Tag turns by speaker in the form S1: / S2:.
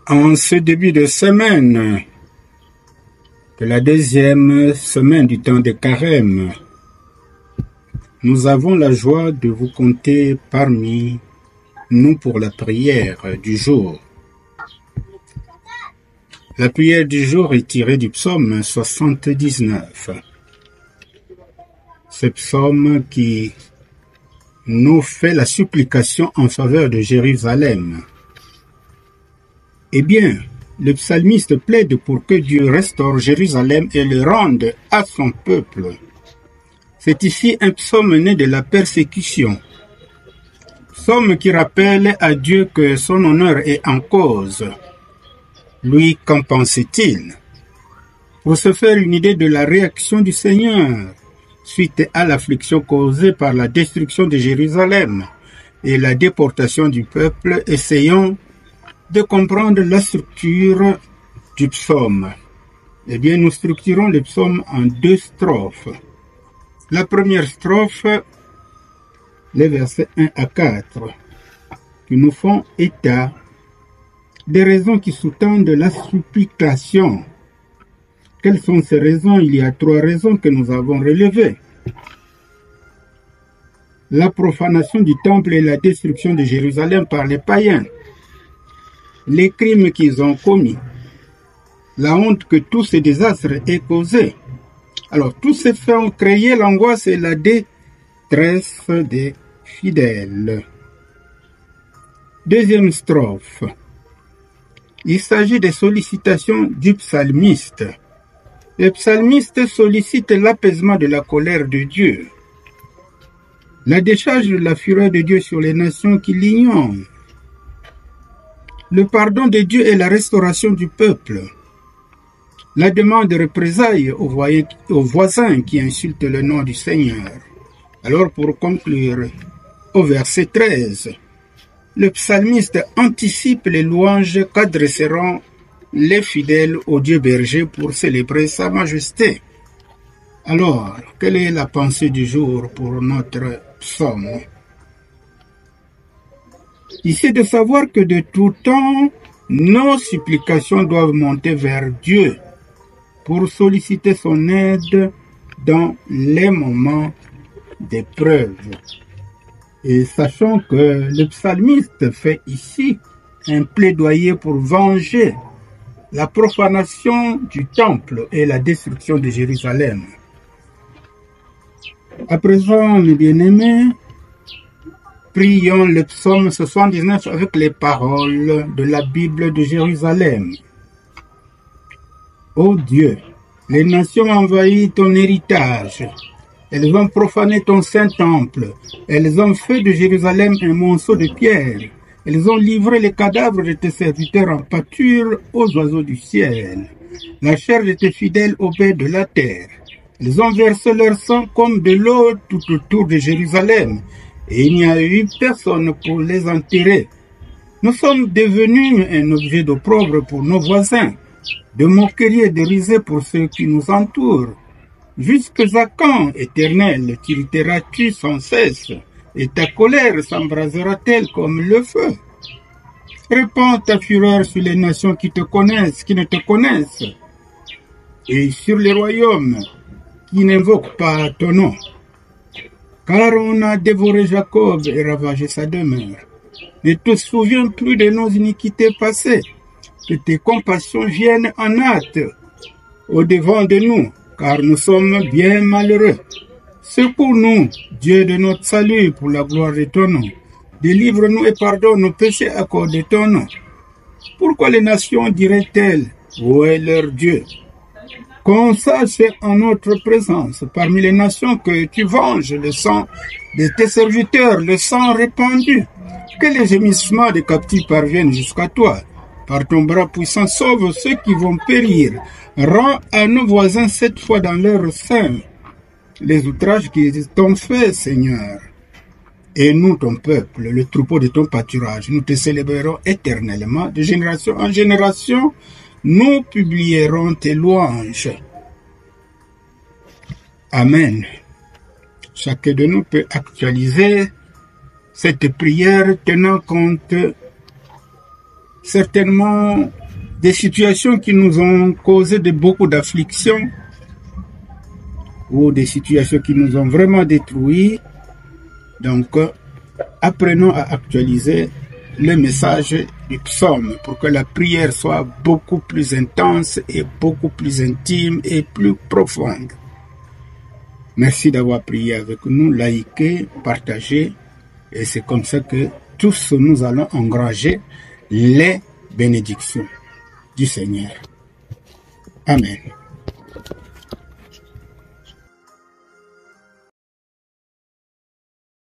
S1: En ce début de semaine, de la deuxième semaine du temps de carême, nous avons la joie de vous compter parmi nous pour la prière du jour. La prière du jour est tirée du psaume 79. Ce psaume qui nous fait la supplication en faveur de Jérusalem. Eh bien, le psalmiste plaide pour que Dieu restaure Jérusalem et le rende à son peuple. C'est ici un psaume né de la persécution. Psaume qui rappelle à Dieu que son honneur est en cause. Lui, qu'en pense-t-il? Pour se faire une idée de la réaction du Seigneur suite à l'affliction causée par la destruction de Jérusalem et la déportation du peuple, essayons de comprendre la structure du psaume. Eh bien, nous structurons le psaume en deux strophes. La première strophe, les versets 1 à 4, qui nous font état des raisons qui sous-tendent la supplication. Quelles sont ces raisons? Il y a trois raisons que nous avons relevées. La profanation du temple et la destruction de Jérusalem par les païens. Les crimes qu'ils ont commis. La honte que tous ces désastres aient causé. Alors, tous ces faits ont créé l'angoisse et la détresse des fidèles. Deuxième strophe. Il s'agit des sollicitations du psalmiste. Le psalmiste sollicite l'apaisement de la colère de Dieu, la décharge de la fureur de Dieu sur les nations qui l'ignorent, le pardon de Dieu et la restauration du peuple, la demande de représailles aux voisins qui insultent le nom du Seigneur. Alors pour conclure, au verset 13, le psalmiste anticipe les louanges qu'adresseront les fidèles au Dieu berger pour célébrer sa majesté. Alors, quelle est la pensée du jour pour notre psaume? Ici de savoir que de tout temps, nos supplications doivent monter vers Dieu pour solliciter son aide dans les moments d'épreuve. Et sachant que le psalmiste fait ici un plaidoyer pour venger la profanation du temple et la destruction de Jérusalem. À présent, mes bien-aimés, prions le psaume 79 avec les paroles de la Bible de Jérusalem. Ô Dieu, les nations ont envahi ton héritage. Elles ont profané ton saint temple. Elles ont fait de Jérusalem un monceau de pierre. Elles ont livré les cadavres de tes serviteurs en pâture aux oiseaux du ciel. La chair de tes fidèles aux bêtes de la terre. Elles ont versé leur sang comme de l'eau tout autour de Jérusalem. Et il n'y a eu personne pour les enterrer. Nous sommes devenus un objet d'opprobre pour nos voisins, de moquerie et de risée pour ceux qui nous entourent. Jusqu'à quand, Éternel, t'irriteras-tu sans cesse, et ta colère s'embrasera-t-elle comme le feu? Répands ta fureur sur les nations qui ne te connaissent, et sur les royaumes qui n'invoquent pas ton nom. Car on a dévoré Jacob et ravagé sa demeure. Ne te souviens plus de nos iniquités passées, que tes compassions viennent en hâte au-devant de nous, car nous sommes bien malheureux. Secours-nous, Dieu de notre salut, pour la gloire de ton nom. Délivre-nous et pardonne nos péchés à cause de ton nom. Pourquoi les nations diraient-elles, où est leur Dieu? Qu'on sache en notre présence, parmi les nations, que tu venges le sang de tes serviteurs, le sang répandu. Que les gémissements des captifs parviennent jusqu'à toi. Par ton bras puissant, sauve ceux qui vont périr. Rends à nos voisins 7 fois dans leur sein les outrages qu'ils t'ont faits, Seigneur. Et nous, ton peuple, le troupeau de ton pâturage, nous te célébrerons éternellement. De génération en génération, nous publierons tes louanges. Amen. Chacun de nous peut actualiser cette prière tenant compte certainement des situations qui nous ont causé de beaucoup d'afflictions ou des situations qui nous ont vraiment détruits. Donc, apprenons à actualiser le message du psaume pour que la prière soit beaucoup plus intense et beaucoup plus intime et plus profonde. Merci d'avoir prié avec nous, liké, partagé, et c'est comme ça que tous nous allons engranger les bénédictions du Seigneur. Amen.